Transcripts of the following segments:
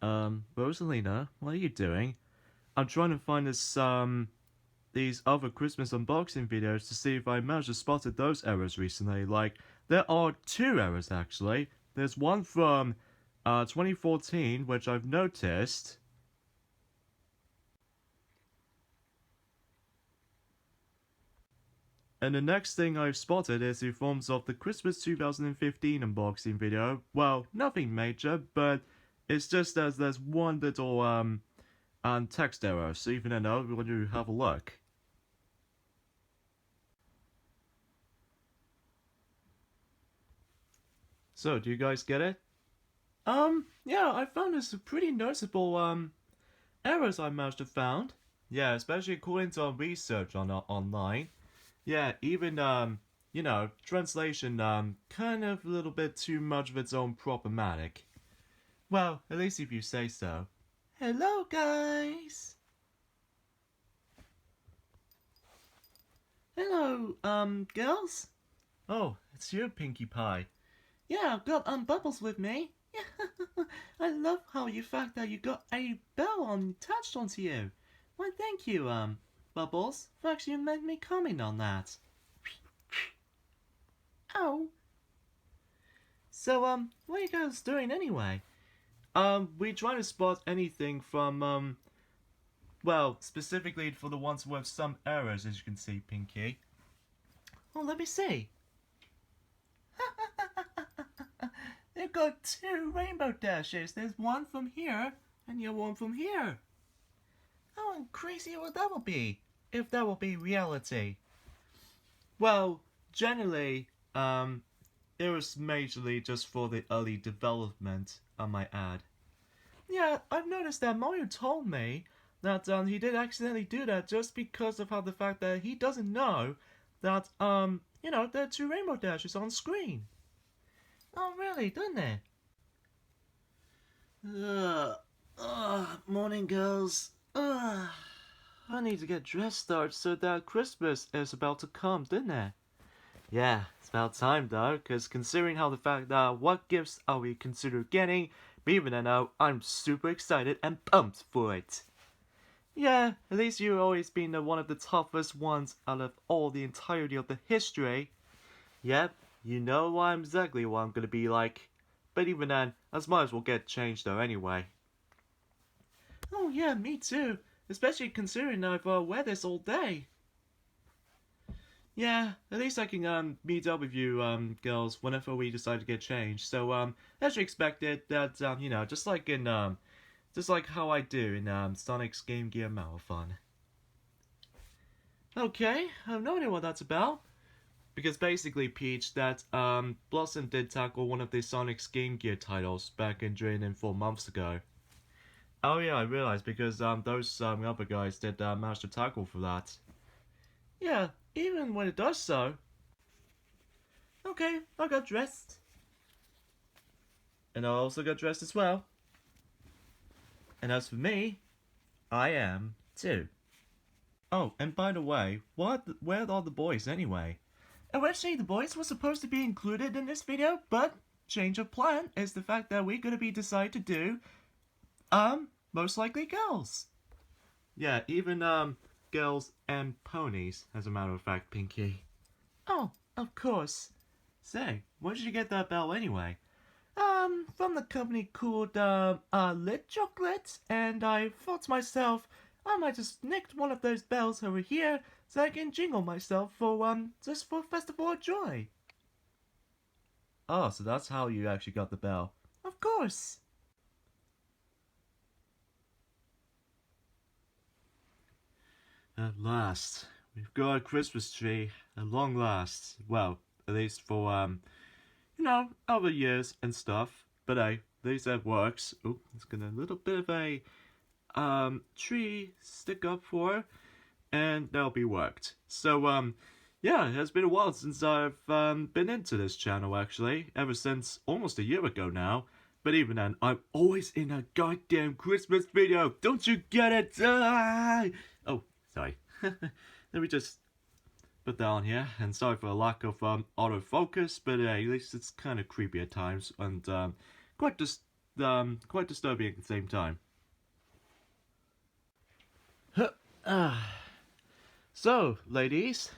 Rosalina, what are you doing? I'm trying to find these other Christmas unboxing videos to see if I managed to spot those errors recently. Like, there are two errors actually. There's one from, 2014, which I've noticed. And the next thing I've spotted is in forms of the Christmas 2015 unboxing video. Well, nothing major, but it's just as there's one little, text error, so even though we want to have a look. So, do you guys get it? Yeah, I found this pretty noticeable, errors I managed to found. Yeah, especially according to our research on online. Yeah, even, translation, kind of a little bit too much of its own problematic. Well, at least if you say so. Hello, guys! Hello, girls? Oh, it's you, Pinkie Pie. Yeah, I've got, Bubbles with me. Yeah, I love how you fact that you got a bell attached onto you. Why, thank you, Bubbles, for actually letting me comment on that. Oh. So, what are you guys doing anyway? We try to spot anything from, well, specifically for the ones with some errors, as you can see, Pinky. Oh, let me see. They've got two rainbow dashes. There's one from here, and the other one from here. How crazy would that be, if that will be reality? Well, generally, it was majorly just for the early development, I might add. Yeah, I've noticed that Mario told me that he did accidentally do that just because of how the fact that he doesn't know that, there are two rainbow dashes on screen. Oh, really, doesn't it? Morning, girls. I need to get dressed started so that Christmas is about to come, didn't it? Yeah, it's about time though, because considering how the fact that what gifts are we consider getting, even though I'm super excited and pumped for it. Yeah, at least you've always been one of the toughest ones out of all the entirety of the history. Yep, you know exactly what I'm gonna be like. But even then, I might as well get changed though anyway. Oh yeah, me too. Especially considering I've wear this all day. Yeah, at least I can meet up with you girls whenever we decide to get changed. So as you expected, that just like how I do in Sonic's Game Gear Marathon. Okay, I have no idea what that's about. Because basically, Peach, that Blossom did tackle one of the Sonic's Game Gear titles back in 4 months ago. Oh yeah, I realized because those other guys did manage to tackle for that. Yeah, even when it does so. Okay, I got dressed. And I also got dressed as well. And as for me, I am too. Oh, and by the way, where are the boys anyway? Originally, the boys were supposed to be included in this video, but change of plan is the fact that we're gonna be decide to do, most likely girls. Yeah, even, girls and ponies, as a matter of fact, Pinky. Oh, of course. Say, where did you get that bell anyway? From the company called, Lit Chocolate, and I thought to myself, I might just nick one of those bells over here so I can jingle myself for, just for Festival of Joy. Oh, so that's how you actually got the bell. Of course. At last, we've got a Christmas tree, at long last. Well, at least for, other years and stuff. But hey, at least that works. Oh, it's got a little bit of a, tree stick up for, and that'll be worked. So, yeah, it has been a while since I've, been into this channel, actually. Ever since almost a year ago now. But even then, I'm always in a goddamn Christmas video. Don't you get it? Ah! Oh, sorry. Let me just put that on here. And sorry for the lack of autofocus, but at least it's kind of creepy at times and quite quite disturbing at the same time. So, ladies,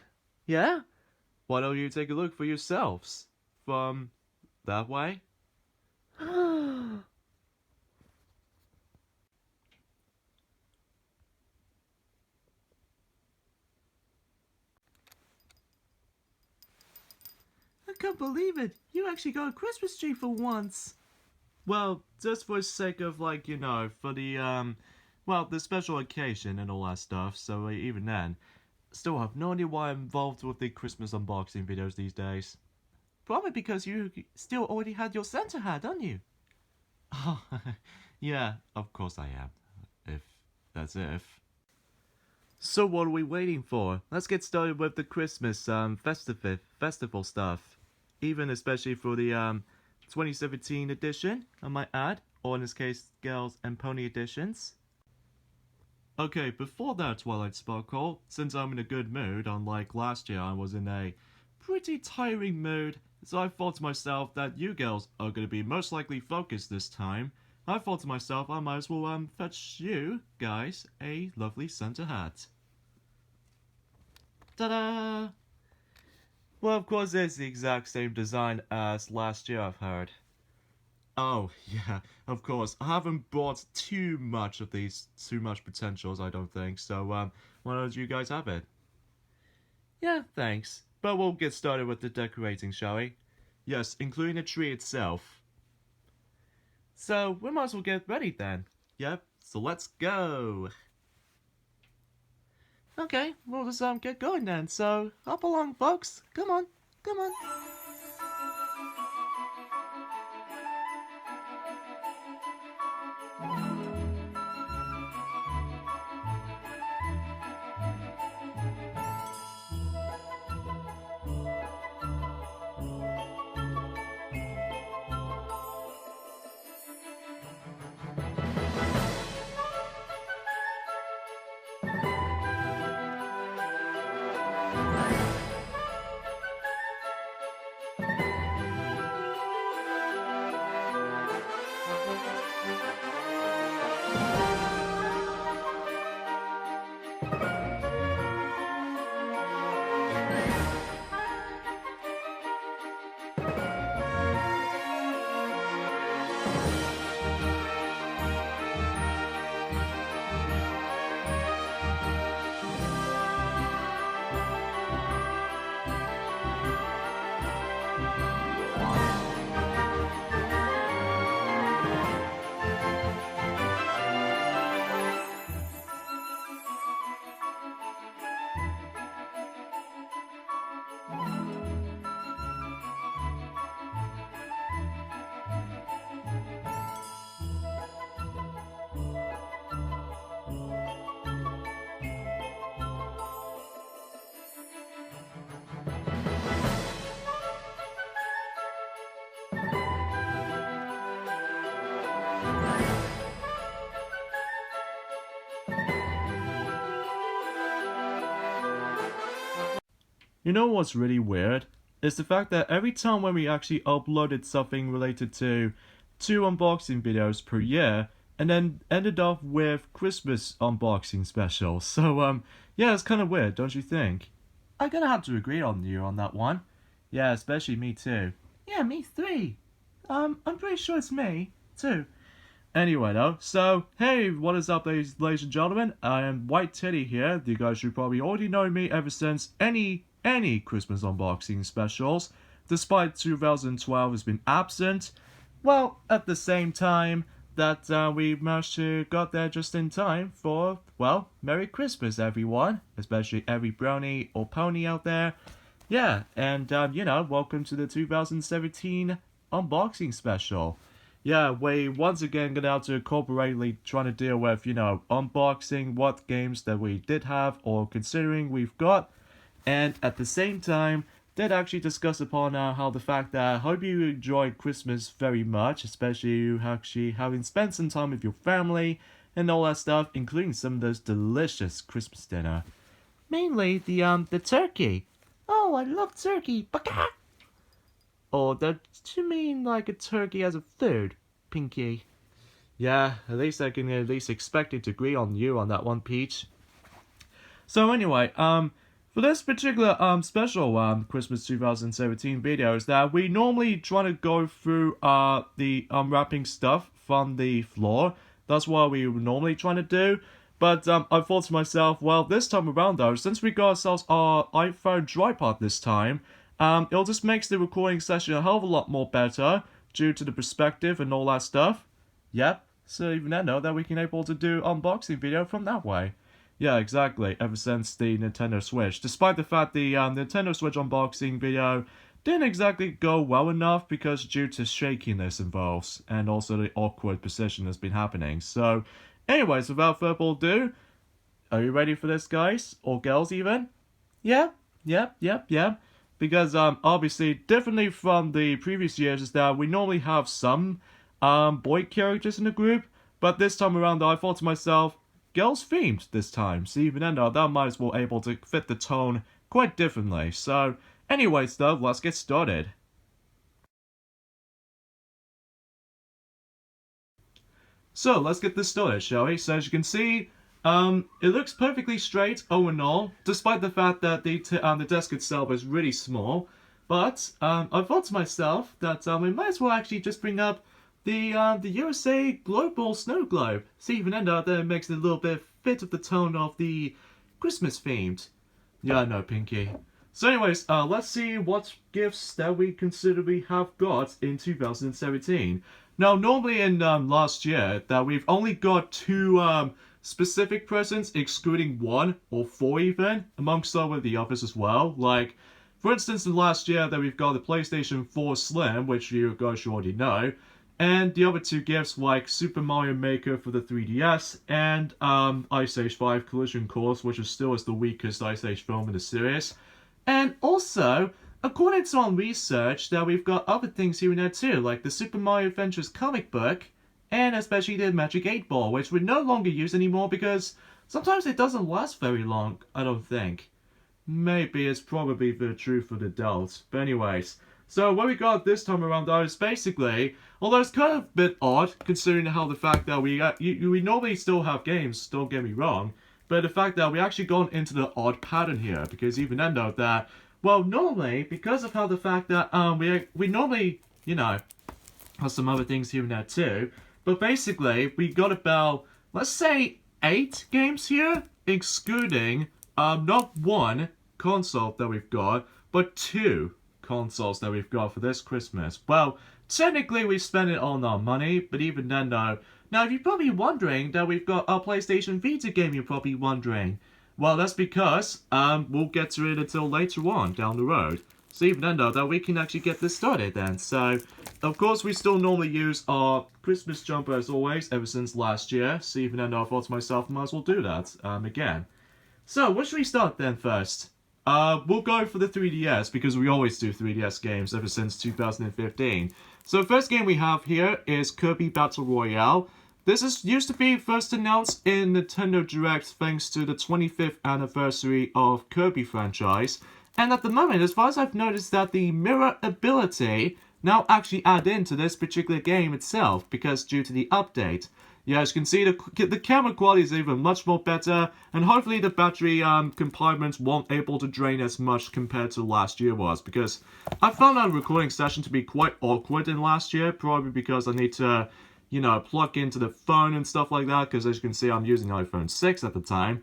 yeah? Why don't you take a look for yourselves? From that way? I can't believe it! You actually got a Christmas tree for once! Well, just for the sake of, like, you know, for the, well, the special occasion and all that stuff, so even then, still have no idea why I'm involved with the Christmas unboxing videos these days. Probably because you still already had your Santa hat, don't you? Oh, yeah, of course I am. If that's if. So what are we waiting for? Let's get started with the Christmas festival stuff. Even especially for the 2017 edition, I might add, or in this case, Girls and Pony editions. Okay, before that, Twilight Sparkle, since I'm in a good mood, unlike last year I was in a pretty tiring mood, so I thought to myself that you girls are going to be most likely focused this time. I thought to myself I might as well fetch you guys a lovely Santa hat. Ta-da! Well, of course it's the exact same design as last year, I've heard. Oh, yeah, of course. I haven't bought too much potentials, I don't think, so, why don't you guys have it? Yeah, thanks. But we'll get started with the decorating, shall we? Yes, including the tree itself. So, we might as well get ready then. Yep, so let's go! Okay, we'll just get going then, so hop along folks, come on, come on. You know what's really weird? Is the fact that every time when we actually uploaded something related to 2 unboxing videos per year, and then ended up with Christmas unboxing specials. So, yeah, it's kind of weird, don't you think? I'm gonna have to agree on you on that one. Yeah, especially me too. Yeah, me three. I'm pretty sure it's me, too. Anyway though, so, hey, what is up ladies and gentlemen? I am White Teddy here. You guys should probably already know me ever since any Christmas unboxing specials, despite 2012 has been absent. Well, at the same time that we managed to got there just in time for, well, Merry Christmas everyone, especially every brownie or pony out there. Yeah, and you know, welcome to the 2017 unboxing special. Yeah, we once again gonna have to corporately trying to deal with, you know, unboxing what games that we did have or considering we've got. And at the same time, did actually discuss upon how the fact that I hope you enjoyed Christmas very much, especially you actually having spent some time with your family and all that stuff, including some of those delicious Christmas dinner. Mainly the turkey. Oh, I love turkey. Baka! Or do you mean like a turkey as a food, Pinky? Yeah, at least I can at least expect it to agree on you on that one, Peach. So anyway, for this particular special Christmas 2017 video is that we normally try to go through the unwrapping stuff from the floor. That's what we normally try to do. But I thought to myself, well, this time around though, since we got ourselves our iPhone tripod this time, it'll just makes the recording session a hell of a lot more better due to the perspective and all that stuff. Yep. So even I know that we can able to do unboxing video from that way. Yeah, exactly. Ever since the Nintendo Switch. Despite the fact the Nintendo Switch unboxing video didn't exactly go well enough because due to shakiness involves and also the awkward position that's been happening. So, anyways, without further ado, are you ready for this, guys? Or girls even? Yeah, yeah. Because obviously, differently from the previous years, is that we normally have some boy characters in the group, but this time around, I thought to myself, girls themed this time, so even then that might as well able to fit the tone quite differently. So, anyways though, let's get started. So let's get this started, shall we? So as you can see, it looks perfectly straight all in all, despite the fact that the desk itself is really small. But I thought to myself that we might as well actually just bring up the USA Global Snow Globe. See, even then that makes it a little bit fit of the tone of the Christmas themed. Yeah, I know, Pinky. So anyways, let's see what gifts that we consider we have got in 2017. Now, normally in last year, that we've only got two specific presents, excluding one or four even, amongst some of the others as well. Like, for instance, in last year that we've got the PlayStation 4 Slim, which you guys already know, and the other two gifts like Super Mario Maker for the 3DS and Ice Age 5 Collision Course, which is still the weakest Ice Age film in the series. And also, according to our research, that we've got other things here and there too, like the Super Mario Adventures comic book, and especially the Magic 8 Ball, which we no longer use anymore because sometimes it doesn't last very long, I don't think. Maybe it's probably the truth for the adults. But anyways, so what we got this time around though is basically, although it's kind of a bit odd considering how the fact that we normally still have games, don't get me wrong, but the fact that we actually gone into the odd pattern here, because even then though that, well, normally, because of how the fact that we normally, you know, have some other things here and there too, but basically we got about, let's say, 8 games here, excluding not one console that we've got, but 2 consoles that we've got for this Christmas. Well, technically we spent it on our money, but even then though, now if you're probably wondering that we've got our PlayStation Vita game, you're probably wondering. Well, that's because we'll get to it until later on down the road. So even then though, that we can actually get this started then. So, of course we still normally use our Christmas jumper as always, ever since last year. So even then though, I thought to myself, might as well do that again. So, where should we start then first? We'll go for the 3DS because we always do 3DS games ever since 2015. So the first game we have here is Kirby Battle Royale. This used to be first announced in Nintendo Direct thanks to the 25th anniversary of Kirby franchise. And at the moment, as far as I've noticed, that the mirror ability now actually add into this particular game itself because due to the update. Yeah, as you can see, the camera quality is even much more better, and hopefully the battery compartments won't able to drain as much compared to last year was, because I found our recording session to be quite awkward in last year, probably because I need to, you know, plug into the phone and stuff like that, because as you can see, I'm using iPhone 6 at the time,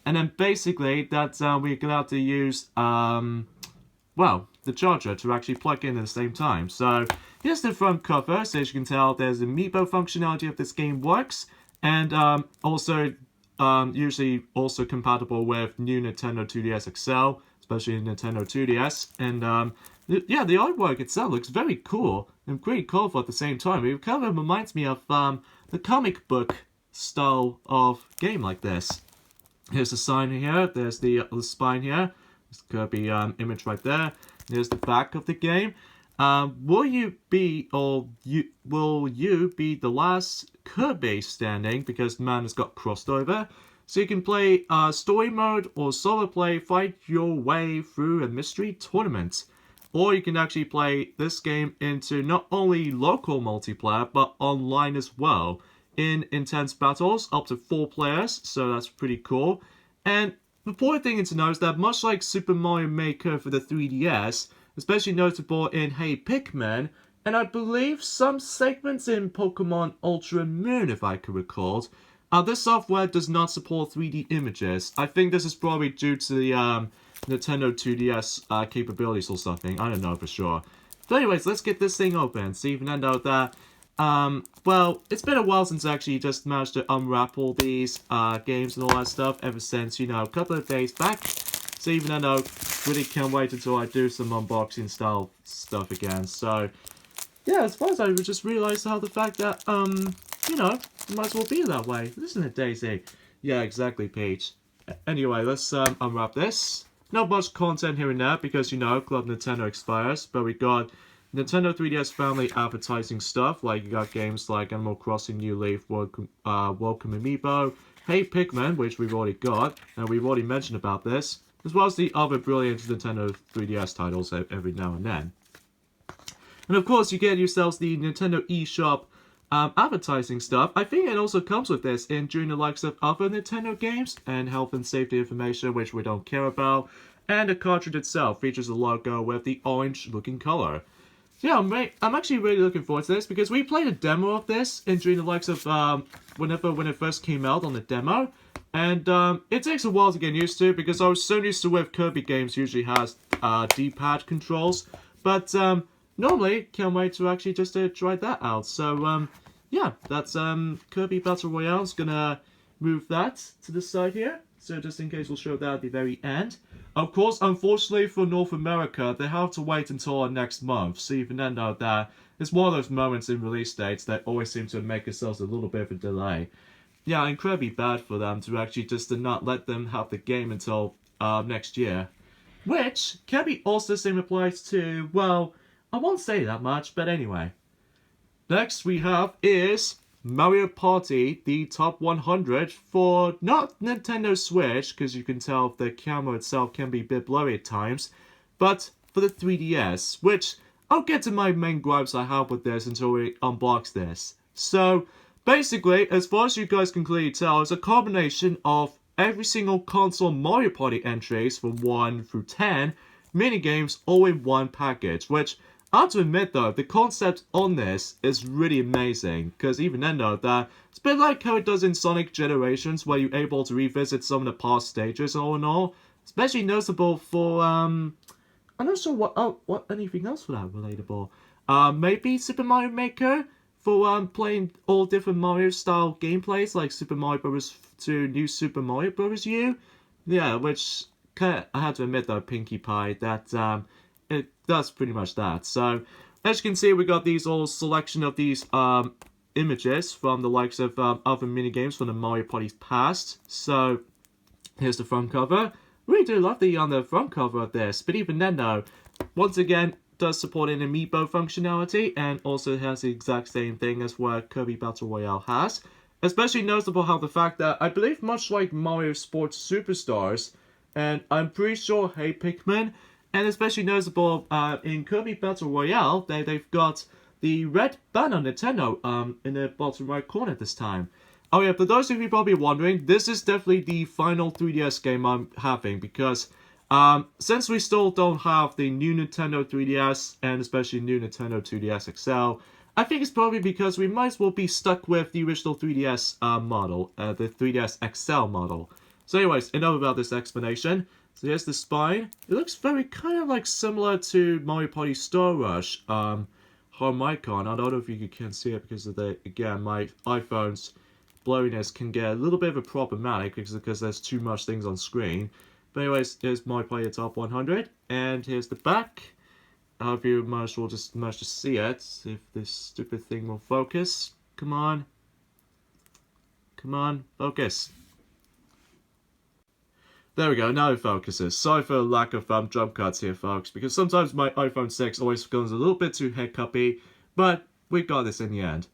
and then basically, that we're going to have to use, well, the charger to actually plug in at the same time. So here's the front cover. So as you can tell, there's amiibo functionality of this game works, and also usually also compatible with new Nintendo 2DS XL, especially Nintendo 2DS. And yeah, the artwork itself looks very cool and pretty colorful at the same time. It kind of reminds me of the comic book style of game like this. Here's the sign here. There's the spine here. There's Kirby image right there. Here's the back of the game. Will you be the last Kirby standing because the man has got crossed over? So you can play story mode or solo play, fight your way through a mystery tournament. Or you can actually play this game into not only local multiplayer but online as well. in intense battles, up to 4 players, so that's pretty cool. And the important thing to know is that much like Super Mario Maker for the 3DS, especially notable in Hey Pikmin, and I believe some segments in Pokemon Ultra Moon, if I can recall, this software does not support 3D images. I think this is probably due to the Nintendo 2DS capabilities or something. I don't know for sure. But anyways, let's get this thing open. So even end out that, well, it's been a while since I actually just managed to unwrap all these games and all that stuff ever since, you know, a couple of days back. So even end out, really can't wait until I do some unboxing style stuff again. So yeah, as far as I just realized how the fact that, you know, it might as well be that way. Isn't it, Daisy? Yeah, exactly, Peach. Anyway, let's unwrap this. Not much content here and there because, you know, Club Nintendo expires. But we got Nintendo 3DS family advertising stuff. Like, you got games like Animal Crossing New Leaf, Welcome Amiibo, Hey Pikmin, which we've already got. And we've already mentioned about this. As well as the other brilliant Nintendo 3DS titles every now and then. And of course, you get yourselves the Nintendo eShop advertising stuff. I think it also comes with this during the likes of other Nintendo games and health and safety information, which we don't care about. And the cartridge itself features a logo with the orange-looking color. So yeah, I'm actually really looking forward to this because we played a demo of this during the likes of when it first came out on the demo. And it takes a while to get used to because I was so used to with Kirby games usually has D-pad controls. But normally, can't wait to actually just try that out. So, yeah, that's Kirby Battle Royale. Is gonna move that to the side here. So just in case, we'll show that at the very end. Of course, unfortunately for North America, they have to wait until next month. So even then, though, that it's one of those moments in release dates that always seem to make ourselves a little bit of a delay. Yeah, incredibly bad for them to actually just not let them have the game until next year. Which can be also the same applies to, well, I won't say that much, but anyway. Next we have is Mario Party, the top 100 for not Nintendo Switch, because you can tell the camera itself can be a bit blurry at times, but for the 3DS, which I'll get to my main gripes I have with this until we unbox this. So, basically, as far as you guys can clearly tell, it's a combination of every single console Mario Party entries from 1 through 10 minigames all in one package, which I have to admit though, the concept on this is really amazing, because even then though, that it's a bit like how it does in Sonic Generations, where you're able to revisit some of the past stages all in all. Especially noticeable for, I'm not sure what anything else for that relatable. Maybe Super Mario Maker, for playing all different Mario style gameplays, like Super Mario Bros. 2, New Super Mario Bros. U. Yeah, which, I had to admit though, Pinkie Pie, that, it does pretty much that. So, as you can see, we got these all selection of these images from the likes of other minigames from the Mario Party's past. So, here's the front cover. Really do love the on the front cover of this, but even then though, once again, does support an amiibo functionality and also has the exact same thing as what Kirby Battle Royale has. Especially noticeable how the fact that I believe much like Mario Sports Superstars, and I'm pretty sure Hey Pikmin, and especially noticeable in Kirby Battle Royale, they've got the red banner Nintendo in the bottom right corner this time. Oh yeah, for those of you probably wondering, this is definitely the final 3DS game I'm having because since we still don't have the new Nintendo 3DS and especially new Nintendo 2DS XL, I think it's probably because we might as well be stuck with the original 3DS model, the 3DS XL model. So anyways, enough about this explanation. So here's the spine. It looks very kind of like similar to Mario Party Star Rush home icon. I don't know if you can see it because of again, my iPhone's blurriness can get a little bit of a problematic because there's too much things on screen. But anyways, here's Mario Party Top 100, and here's the back. I hope you might as well just manage to see it. See if this stupid thing will focus. Come on. Come on, focus. There we go, now it focuses. Sorry for the lack of jump cuts here, folks, because sometimes my iPhone 6 always becomes a little bit too hiccupy, but we got this in the end.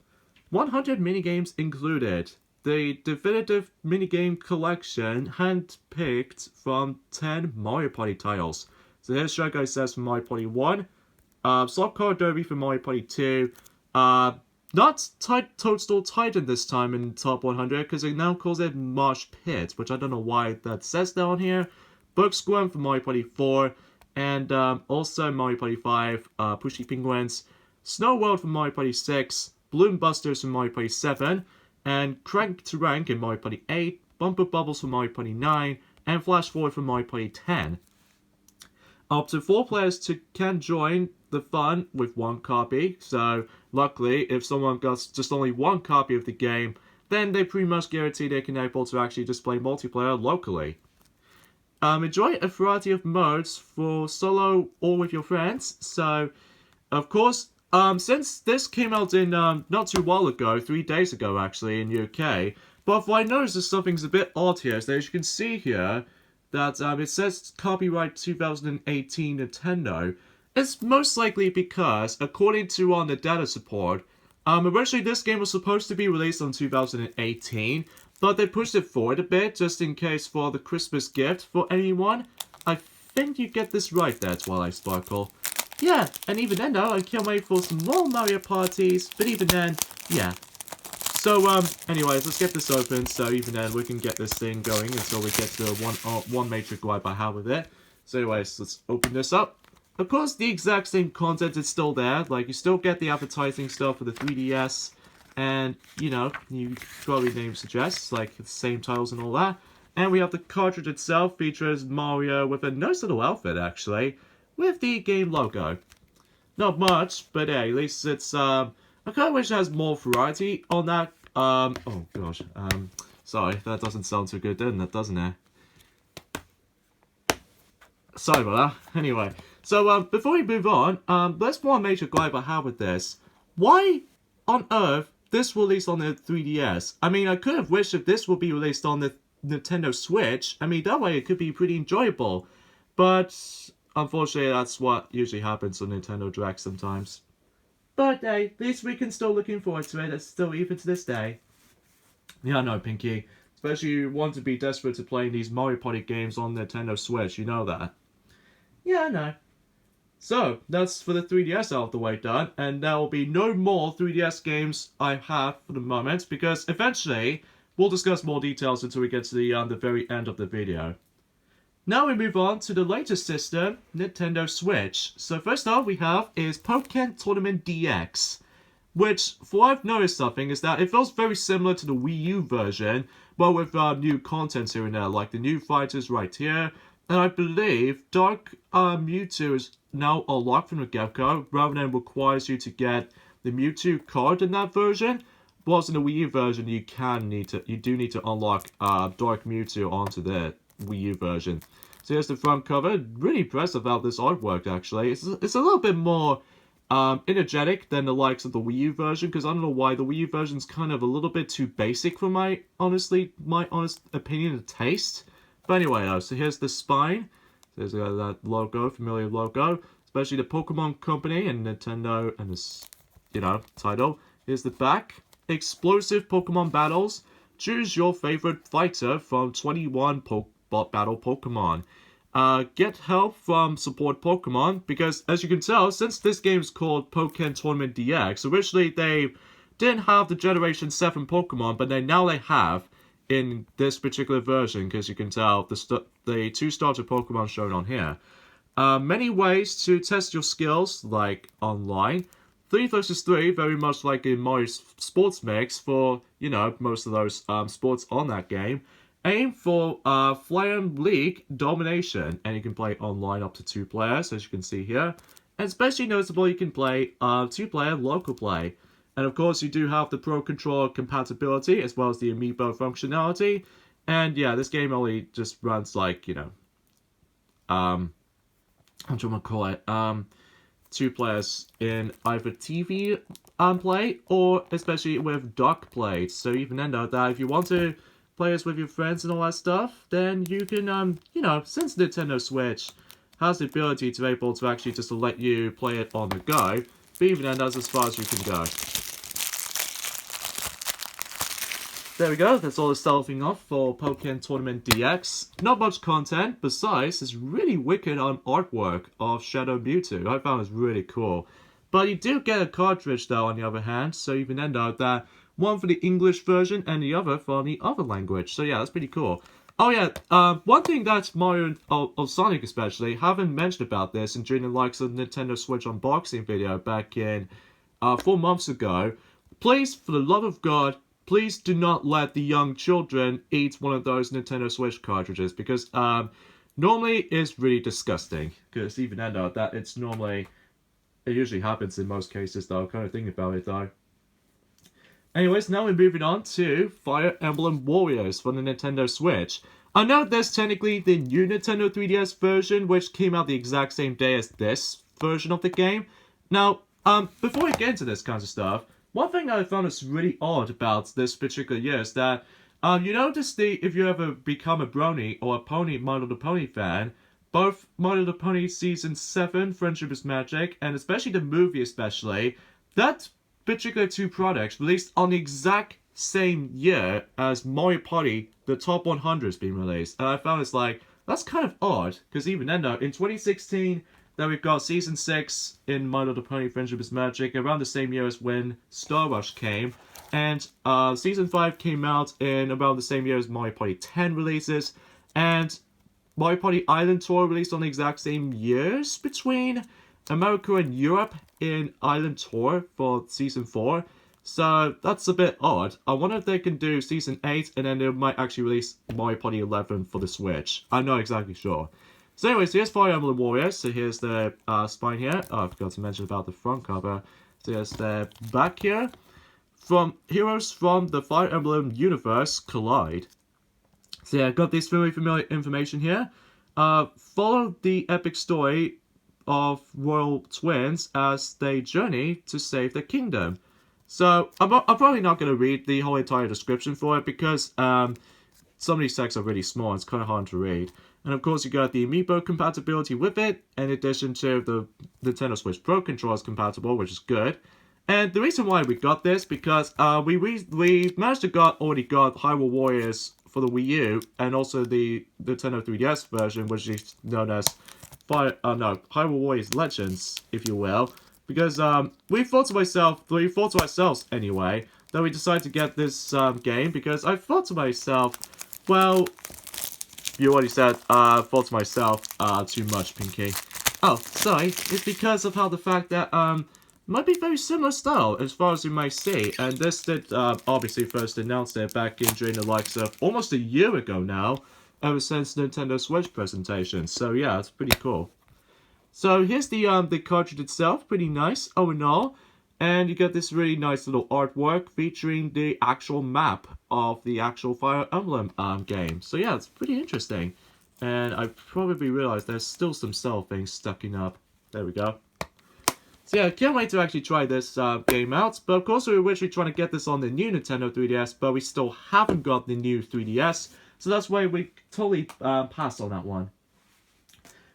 100 minigames included. The definitive minigame collection handpicked from 10 Mario Party titles. So here's Showcase says for Mario Party 1, Soft Car Derby for Mario Party 2, not Toadstool Titan this time in top 100, because it now calls it Marsh Pit, which I don't know why that says down here. Bug Squirm for Mario Party 4, and also Mario Party 5, Pushy Penguins, Snow World for Mario Party 6, Balloon Busters for Mario Party 7, and Crank to Rank in Mario Party 8, Bumper Bubbles for Mario Party 9, and Flash Forward for Mario Party 10. Up to 4 players can join the fun with 1 copy, so luckily if someone got just only 1 copy of the game, then they pretty much guarantee they can be able to actually just play multiplayer locally. Enjoy a variety of modes for solo or with your friends, so of course, since this came out in not too long ago, 3 days ago actually in UK, but what I noticed is something's a bit odd here, so as you can see here, that it says copyright 2018 Nintendo. It's most likely because, according to on the data support, originally this game was supposed to be released on 2018, but they pushed it forward a bit just in case for the Christmas gift for anyone. I think you get this right there, Twilight Sparkle. Yeah, and even then though, I can't wait for some more Mario parties, but even then, yeah. So, anyways, let's get this open, so even then we can get this thing going until we get to one major gripe I have with it. So anyways, let's open this up. Of course, the exact same content is still there, like, you still get the advertising stuff for the 3DS, and, you know, you probably name suggests, like, the same titles and all that. And we have the cartridge itself, features Mario with a nice little outfit, actually, with the game logo. Not much, but hey, at least it's, I kind of wish it has more variety on that. Oh gosh. Sorry, that doesn't sound too good, doesn't it? Sorry about that. Anyway, so before we move on, there's one major gripe I have with this. Why on earth this released on the 3DS? I mean, I could have wished if this would be released on the Nintendo Switch. I mean, that way it could be pretty enjoyable. But unfortunately, that's what usually happens on Nintendo Direct sometimes. But hey, at least we can still looking forward to it. It's still even to this day. Yeah, I know, Pinky. Especially you want to be desperate to play these Mario Party games on Nintendo Switch. You know that. Yeah, I know. So, that's for the 3DS out of the way done. And there will be no more 3DS games I have for the moment. Because eventually, we'll discuss more details until we get to the very end of the video. Now we move on to the latest system, Nintendo Switch. So first off we have is Pokken Tournament DX, which, for what I've noticed something, is that it feels very similar to the Wii U version, but with new content here and there, like the new fighters right here, and I believe Dark Mewtwo is now unlocked from the get-go, rather than requires you to get the Mewtwo card in that version. Whilst in the Wii U version, you do need to unlock Dark Mewtwo onto the Wii U version. So here's the front cover. Really impressed about this artwork, actually. It's a little bit more energetic than the likes of the Wii U version, because I don't know why the Wii U version's kind of a little bit too basic for my honest opinion and taste. But anyway, though, so here's the spine. There's that logo, familiar logo, especially the Pokemon Company and Nintendo and this, you know, title. Here's the back. Explosive Pokemon battles. Choose your favorite fighter from 21 battle Pokemon. Get help from support Pokemon, because as you can tell, since this game is called Pokken Tournament DX, originally they didn't have the Generation 7 Pokemon, but now they have in this particular version, because you can tell the 2 starter Pokemon shown on here. Many ways to test your skills, like online. 3 versus 3, very much like in Mario Sports Mix for, you know, most of those sports on that game. Aim for Fire League Domination, and you can play online up to 2 players, as you can see here. And especially noticeable, you can play 2-player local play. And of course, you do have the Pro Controller compatibility, as well as the Amiibo functionality. And yeah, this game only just runs like, you know, what do you want to call it? 2 players in either TV play, or especially with dock play. So even then, though, that if you want to play this with your friends and all that stuff, then you can, you know, since Nintendo Switch has the ability to be able to actually just let you play it on the go, but even then, that's as far as you can go. There we go, that's all the starting off for Pokken Tournament DX. Not much content, besides this really wicked artwork of Shadow Mewtwo. I found it really cool. But you do get a cartridge though on the other hand, so you can end up that one for the English version and the other for the other language. So yeah, that's pretty cool. Oh yeah, one thing that Mario or Sonic especially haven't mentioned about this and during the likes of Nintendo Switch unboxing video back in 4 months ago, please, for the love of God, please do not let the young children eat one of those Nintendo Switch cartridges because normally it's really disgusting. Because even then though, that it's normally, it usually happens in most cases though, kind of thinking about it though. Anyways, now we're moving on to Fire Emblem Warriors for the Nintendo Switch. I know there's technically the new Nintendo 3DS version, which came out the exact same day as this version of the game. Now, before we get into this kind of stuff, one thing I found is really odd about this particular year is that, you notice if you ever become a Brony or a My Little Pony fan, both My Little Pony Season 7, Friendship is Magic, and especially the movie especially, that particular 2 products released on the exact same year as Mario Party, the Top 100 is being released. And I found it's like, that's kind of odd, because even then though, in 2016, then we've got Season 6 in My Little Pony Friendship is Magic, around the same year as when Star Rush came. And Season 5 came out in about the same year as Mario Party 10 releases. And Mario Party Island Tour released on the exact same years between America and Europe in Island Tour for Season 4. So that's a bit odd. I wonder if they can do Season 8 and then they might actually release Mario Party 11 for the Switch. I'm not exactly sure. So anyways, here's Fire Emblem Warriors. So here's the spine here. Oh, I forgot to mention about the front cover. So here's the back here. From Heroes from the Fire Emblem universe collide. So yeah, I've got this very familiar information here. Follow the epic story of royal twins as they journey to save their kingdom. So I'm probably not going to read the whole entire description for it because some of these texts are really small and it's kind of hard to read. And of course you got the amiibo compatibility with it, in addition to the Nintendo Switch Pro controllers compatible, which is good. And the reason why we got this because we managed to already got Hyrule Warriors for the Wii U and also the Nintendo 3DS version, which is known as Hyrule Warriors Legends, if you will, because we thought to ourselves anyway, that we decided to get this game because I thought to myself, well, you already said, thought to myself, too much, Pinky. Oh, sorry, it's because of how the fact that might be very similar style as far as you might see, and this did obviously first announced it back in during the likes of almost a year ago now. Ever since Nintendo Switch presentation, so yeah, it's pretty cool. So here's the cartridge itself, pretty nice, all in all, and you get this really nice little artwork featuring the actual map of the actual Fire Emblem game. So yeah, it's pretty interesting, and I probably realized there's still some cellophane stucking up. There we go. So yeah, I can't wait to actually try this game out, but of course we were originally trying to get this on the new Nintendo 3DS, but we still haven't got the new 3DS. So that's why we totally passed on that one.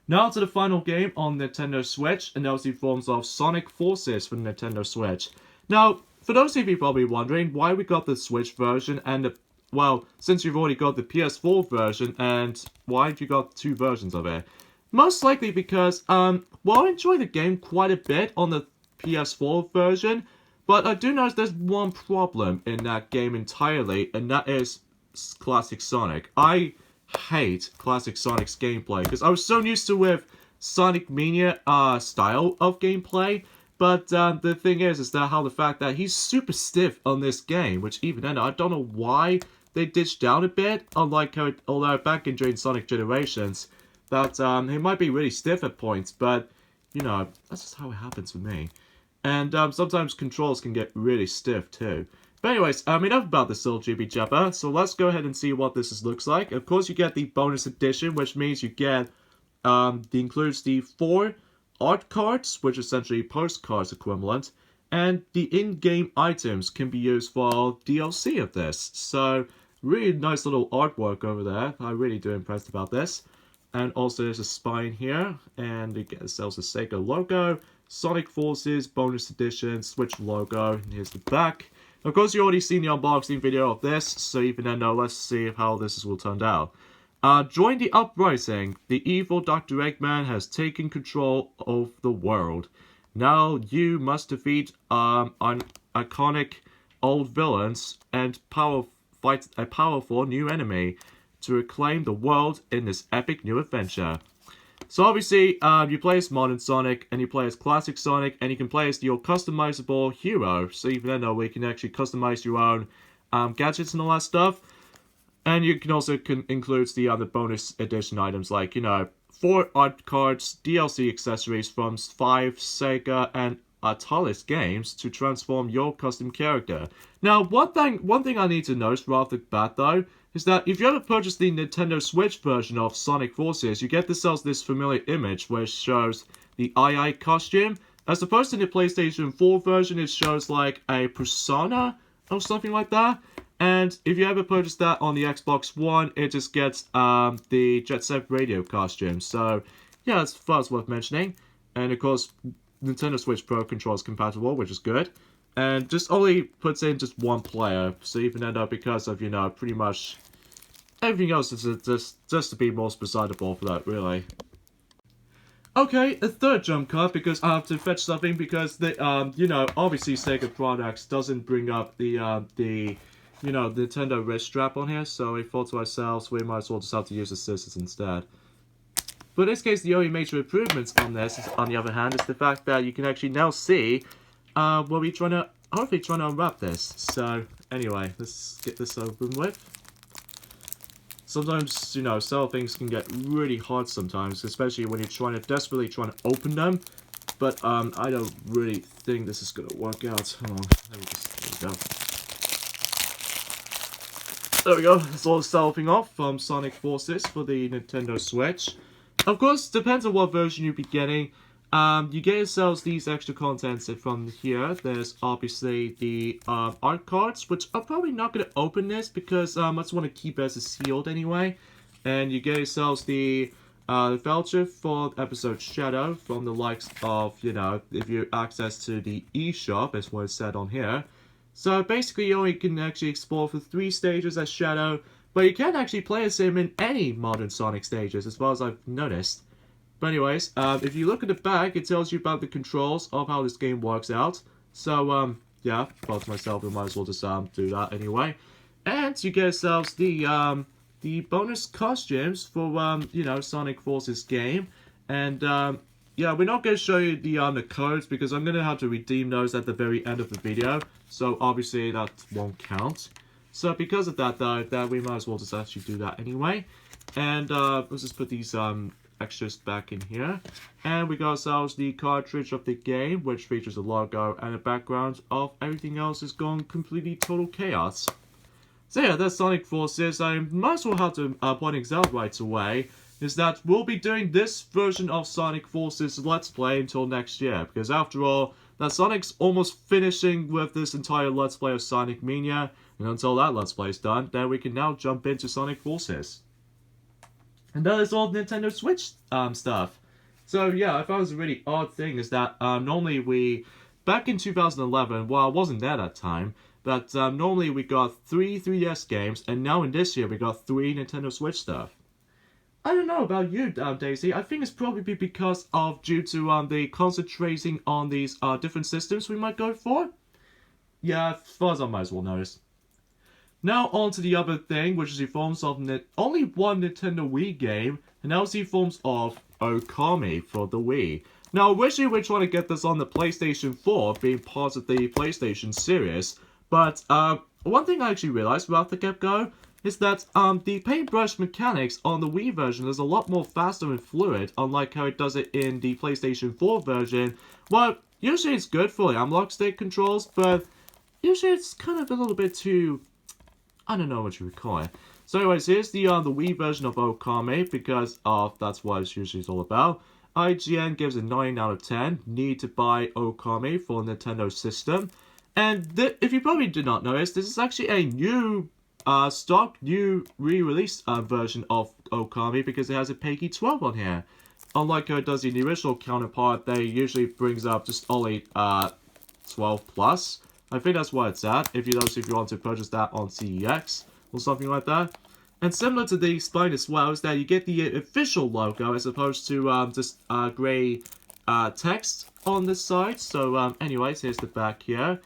Now to the final game on Nintendo Switch, and that was the forms of Sonic Forces for the Nintendo Switch. Now, for those of you probably wondering why we got the Switch version and well, since you've already got the PS4 version, and why have you got 2 versions of it? Most likely because, well, I enjoy the game quite a bit on the PS4 version, but I do notice there's one problem in that game entirely, and that is Classic Sonic. I hate Classic Sonic's gameplay because I was so used to with Sonic Mania style of gameplay, but the thing is that how the fact that he's super stiff on this game, which even then I don't know why they ditched down a bit, unlike how although back in during Sonic Generations that he might be really stiff at points, but you know, that's just how it happens with me. And sometimes controls can get really stiff too. But anyways, enough about this little jibby jabber, so let's go ahead and see what this looks like. Of course, you get the bonus edition, which means you get, includes the 4 art cards, which is essentially postcards equivalent, and the in-game items can be used for DLC of this. So, really nice little artwork over there. I'm really do impressed about this. And also there's a spine here, and it sells the Sega logo, Sonic Forces, bonus edition, Switch logo, and here's the back. Of course, you already seen the unboxing video of this, so even then, let's see how this will turn out. Join the uprising. The evil Dr. Eggman has taken control of the world. Now you must defeat an iconic old villains and fight a powerful new enemy to reclaim the world in this epic new adventure. So obviously, you play as modern Sonic, and you play as classic Sonic, and you can play as your customizable hero. So even though we can actually customize your own gadgets and all that stuff. And you can also include the other bonus edition items like, 4 art cards, DLC accessories from 5 Sega and Atlus games to transform your custom character. Now, one thing I need to note right off the bat though, is that if you ever purchase the Nintendo Switch version of Sonic Forces, you get this familiar image where it shows the II costume. As opposed to the PlayStation 4 version, it shows like a persona or something like that. And if you ever purchase that on the Xbox One, it just gets the Jet Set Radio costume. So, yeah, it's worth mentioning. And of course, Nintendo Switch Pro controls compatible, which is good. And just only puts in just one player. So even though because of, pretty much everything else is just to be more presentable for that, really. Okay, a third jump cut because I have to fetch something because the obviously Sega products doesn't bring up the Nintendo wrist strap on here, so we thought to ourselves we might as well just have to use the scissors instead. But in this case, the only major improvements on this, on the other hand, is the fact that you can actually now see hopefully trying to unwrap this. So anyway, let's get this open with. Sometimes, some things can get really hard sometimes, especially when you're desperately trying to open them. But I don't really think this is gonna work out. Hold on, there we go. There we go, that's all starting off from Sonic Forces for the Nintendo Switch. Of course, depends on what version you'll be getting. You get yourselves these extra contents from here. There's obviously the art cards, which I'm probably not going to open this because I just want to keep it as a sealed anyway. And you get yourselves the voucher for episode Shadow from the likes of, if you access to the eShop, as what is said on here. So basically, you only can actually explore for 3 stages as Shadow, but you can actually play as him in any modern Sonic stages, as far as I've noticed. But anyways, if you look at the back, it tells you about the controls of how this game works out. So, yeah, thought to myself, we might as well just do that anyway. And you get yourselves the bonus costumes for, Sonic Forces game. And, yeah, we're not going to show you the codes because I'm going to have to redeem those at the very end of the video. So obviously that won't count. So because of that, though, that we might as well just actually do that anyway. And let's just put these extras back in here. And we got ourselves the cartridge of the game, which features a logo and a background of everything else is going completely total chaos. So yeah, that's Sonic Forces. I might as well have to point things out right away. Is that we'll be doing this version of Sonic Forces Let's Play until next year. Because after all, that Sonic's almost finishing with this entire Let's Play of Sonic Mania. And until that Let's Play is done, then we can now jump into Sonic Forces. And that is all Nintendo Switch stuff. So yeah, I found it was a really odd thing is that normally back in 2011, well I wasn't there that time, but normally we got 3 3DS games, and now in this year we got 3 Nintendo Switch stuff. I don't know about you, Daisy. I think it's probably because of due to the concentrating on these different systems we might go for. Yeah, as far as I might as well notice. Now on to the other thing, which is the forms of only one Nintendo Wii game, and now it's the forms of Okami for the Wii. Now originally we're trying to get this on the PlayStation 4, being part of the PlayStation series, but one thing I actually realized right off the get-go is that the paintbrush mechanics on the Wii version is a lot more faster and fluid, unlike how it does it in the PlayStation 4 version. Well, usually it's good for the analog stick controls, but usually it's kind of a little bit too, I don't know what you would call it. So anyways, here's the Wii version of Okami, because that's what it's usually all about. IGN gives it 9 out of 10. Need to buy Okami for Nintendo system. And if you probably did not notice, this is actually a new new re-release version of Okami because it has a PEGI 12 on here. Unlike how it does in the original counterpart, they usually brings up just only 12 plus. I think that's what it's at, if you want to purchase that on CEX or something like that. And similar to the spine as well, is that you get the official logo as opposed to just grey text on this side. So, anyways, here's the back here.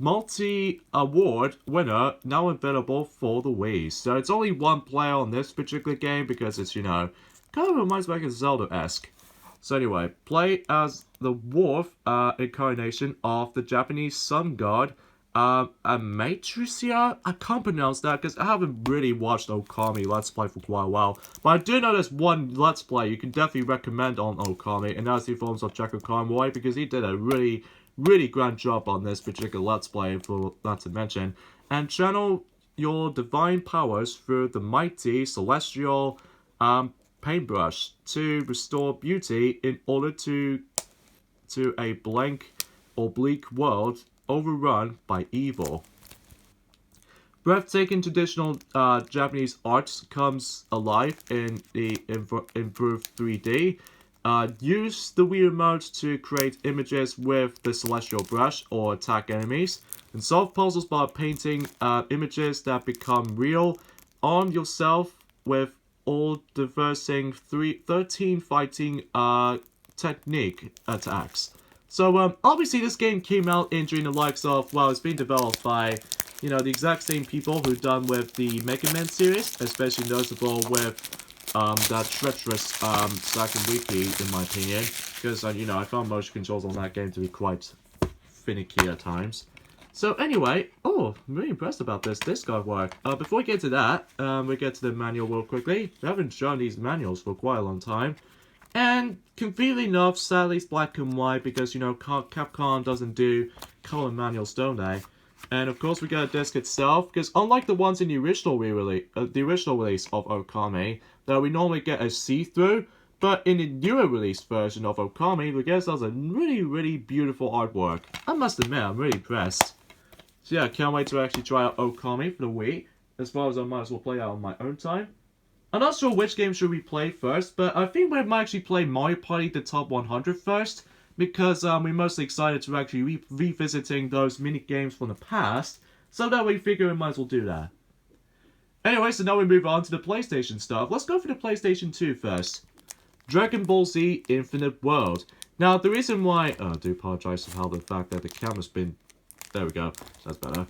Multi-award winner now available for the Wii. So it's only one player on this particular game because it's, you know, kind of reminds me like a Zelda-esque. So anyway, play as the Wolf incarnation of the Japanese sun god, Amatricia? I can't pronounce that because I haven't really watched Okami Let's Play for quite a while. But I do know there's one Let's Play you can definitely recommend on Okami, and that's the forms of Jacob Conroy, because he did a really grand job on this particular Let's Play, for not to mention. And channel your divine powers through the mighty celestial paintbrush to restore beauty in order to a blank or bleak world overrun by evil. Breathtaking traditional Japanese art comes alive in the improved 3D. Use the Wii remote to create images with the celestial brush or attack enemies, and solve puzzles by painting images that become real on yourself with all diversing 13 fighting technique attacks. So obviously this game came out during the likes of, well, it's been developed by, you know, the exact same people who done with the Mega Man series, especially notable with that treacherous second wiki, in my opinion, because you know, I found motion controls on that game to be quite finicky at times. So anyway, I'm really impressed about this disc artwork. Before we get to that, we get to the manual real quickly. We haven't shown these manuals for quite a long time. And conveniently enough, sadly it's black and white because, you know, Capcom doesn't do color manuals, don't they? And of course we got a disc itself, because unlike the ones in the original release of Okami, that we normally get a see-through, but in the newer release version of Okami, we get ourselves a really beautiful artwork. I must admit, I'm really impressed. So yeah, can't wait to actually try out Okami for the Wii, as far as I might as well play out on my own time. I'm not sure which game should we play first, but I think we might actually play Mario Party the Top 100 first, because we're mostly excited to actually revisiting those mini games from the past, so that we figure we might as well do that. Anyway, so now we move on to the PlayStation stuff. Let's go for the PlayStation 2 first. Dragon Ball Z Infinite World. Now, the reason why... I do apologize for how the fact that the camera's been... There we go. That's better.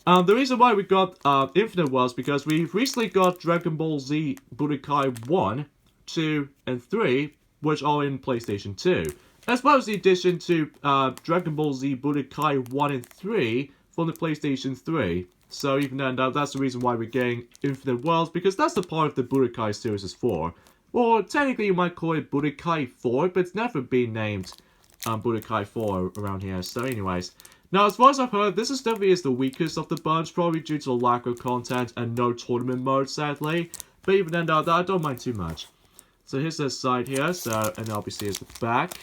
The reason why we got Infinite Worlds because we've recently got Dragon Ball Z Budokai 1, 2, and 3, which are in PlayStation 2. As well as the addition to Dragon Ball Z Budokai 1 and 3 from the PlayStation 3. So even then, that's the reason why we're getting Infinite Worlds, because that's the part of the Budokai series is for. Or technically you might call it Budokai 4, but it's never been named Budokai 4 around here. So anyways... Now, as far as I've heard, this is definitely the weakest of the bunch, probably due to the lack of content and no tournament mode, sadly. But even then, I don't mind too much. So here's the side here, and obviously here's the back.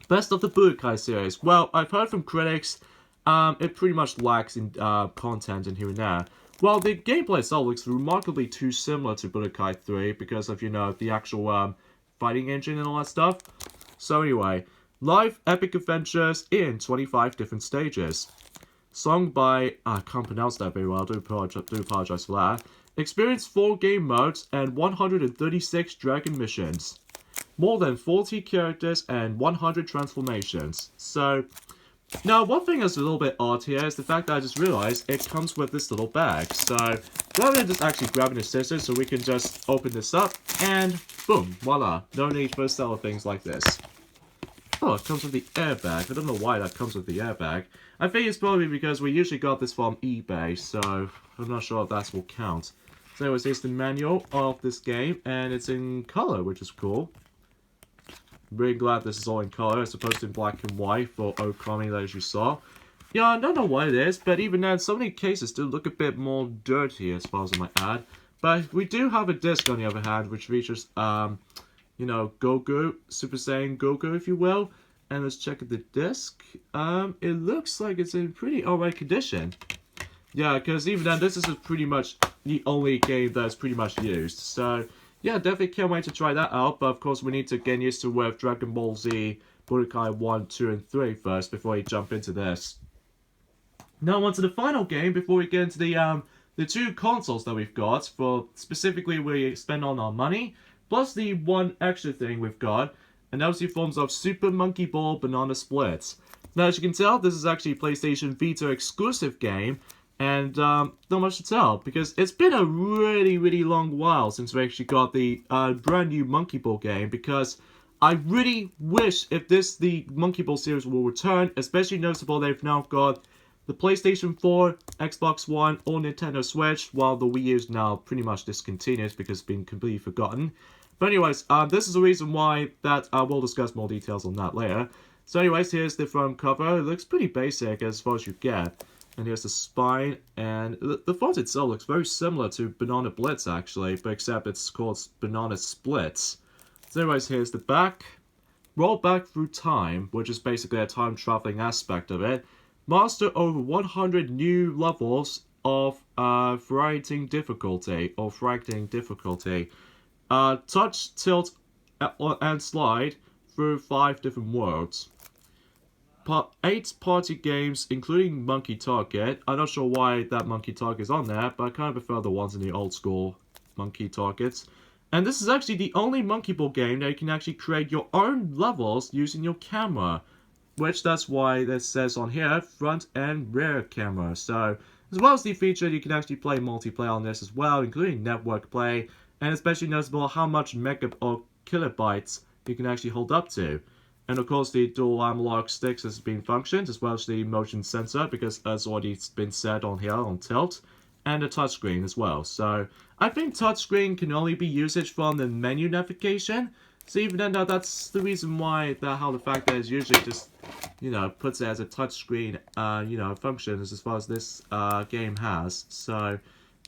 Best of the Budokai series. Well, I've heard from critics, it pretty much lacks in content in here and there. Well, the gameplay itself looks remarkably too similar to Budokai 3 because of, you know, the actual fighting engine and all that stuff. So anyway... Live epic adventures in 25 different stages. Sung by... I can't pronounce that very well, I do apologize for that. Experience 4 game modes and 136 dragon missions. More than 40 characters and 100 transformations. So, now one thing that's a little bit odd here is the fact that I just realized it comes with this little bag. So, rather than just actually grabbing the scissors, so we can just open this up and boom, voila. No need for things like this. Oh, it comes with the airbag. I don't know why that comes with the airbag. I think it's probably because we usually got this from eBay, so I'm not sure if that will count. So anyways, here's the manual of this game, and it's in color, which is cool. Really glad this is all in color, as opposed to in black and white for Okami, as you saw. Yeah, I don't know what it is, but even then, some of the cases do look a bit more dirty, as far as I might add. But we do have a disc, on the other hand, which features, you know, Goku, Super Saiyan Goku, if you will. And let's check the disc. It looks like it's in pretty alright condition. Yeah, because even then, this is pretty much the only game that's pretty much used. So, yeah, definitely can't wait to try that out. But of course, we need to get used to with Dragon Ball Z Budokai 1, 2, and 3 first before we jump into this. Now, on to the final game before we get into the 2 consoles that we've got for specifically where we spend on our money. Plus the one extra thing we've got, and that was the forms of Super Monkey Ball Banana Splitz. Now, as you can tell, this is actually a PlayStation Vita exclusive game, and not much to tell, because it's been a really long while since we actually got the brand new Monkey Ball game, because I really wish if the Monkey Ball series will return, especially noticeable they've now got the PlayStation 4, Xbox One, or Nintendo Switch, while the Wii U is now pretty much discontinued because it's been completely forgotten. But anyways, this is the reason why that we'll discuss more details on that later. So anyways, here's the front cover. It looks pretty basic as far as you get. And here's the spine, and the font itself looks very similar to Banana Blitz actually, but except it's called Banana Splitz. So anyways, here's the back. Roll back through time, which is basically a time traveling aspect of it. Master over 100 new levels of frightening difficulty, touch, tilt, and slide through 5 different worlds. 8 party games, including Monkey Target. I'm not sure why that Monkey Target is on there, but I kind of prefer the ones in the old school Monkey Targets. And this is actually the only Monkey Ball game that you can actually create your own levels using your camera. Which that's why this says on here, front and rear camera. So, as well as the feature, you can actually play multiplayer on this as well, including network play, and especially noticeable how much mega or kilobytes you can actually hold up to. And of course, the dual analog sticks has been functioned, as well as the motion sensor, because as already been said on here on tilt, and the touchscreen as well. So, I think touchscreen can only be usage from the menu navigation. So even then, that's the reason why how the fact that it's usually just, puts it as a touchscreen, function as far as this game has. So,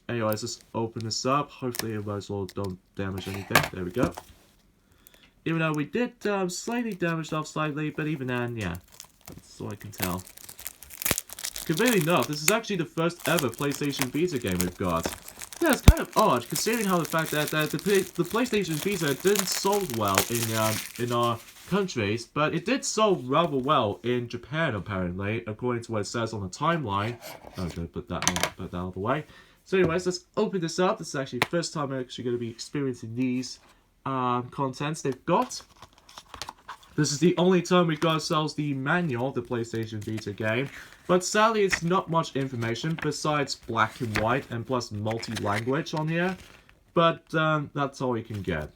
anyways, let's open this up. Hopefully, you guys all don't damage anything. There we go. Even though we did slightly damage off slightly, but even then, yeah, that's all I can tell. Conveniently enough, this is actually the first ever PlayStation Vita game we've got. Yeah, it's kind of odd, considering how the fact that the PlayStation Vita didn't sold well in our countries, but it did sold rather well in Japan, apparently, according to what it says on the timeline. I'm going to put that out of the way. So anyways, let's open this up. This is actually the first time I'm actually going to be experiencing these contents they've got. This is the only time we got ourselves the manual of the PlayStation Vita game. But sadly, it's not much information besides black and white and plus multi-language on here. But that's all you can get.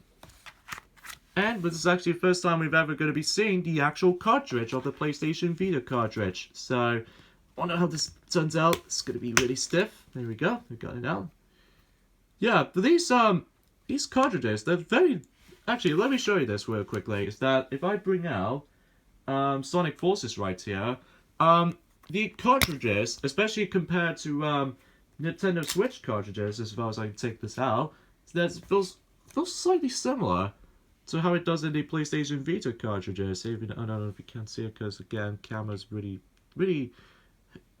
And this is actually the first time we've ever going to be seeing the actual cartridge of the PlayStation Vita cartridge. So, I wonder how this turns out. It's going to be really stiff. There we go. We got it out. Yeah, but these cartridges, they're very... Actually, let me show you this real quickly. Is that if I bring out Sonic Forces right here, the cartridges, especially compared to Nintendo Switch cartridges, as far as I can take this out, that feels slightly similar to how it does in the PlayStation Vita cartridges. Even I don't know if you can see it because again, camera's really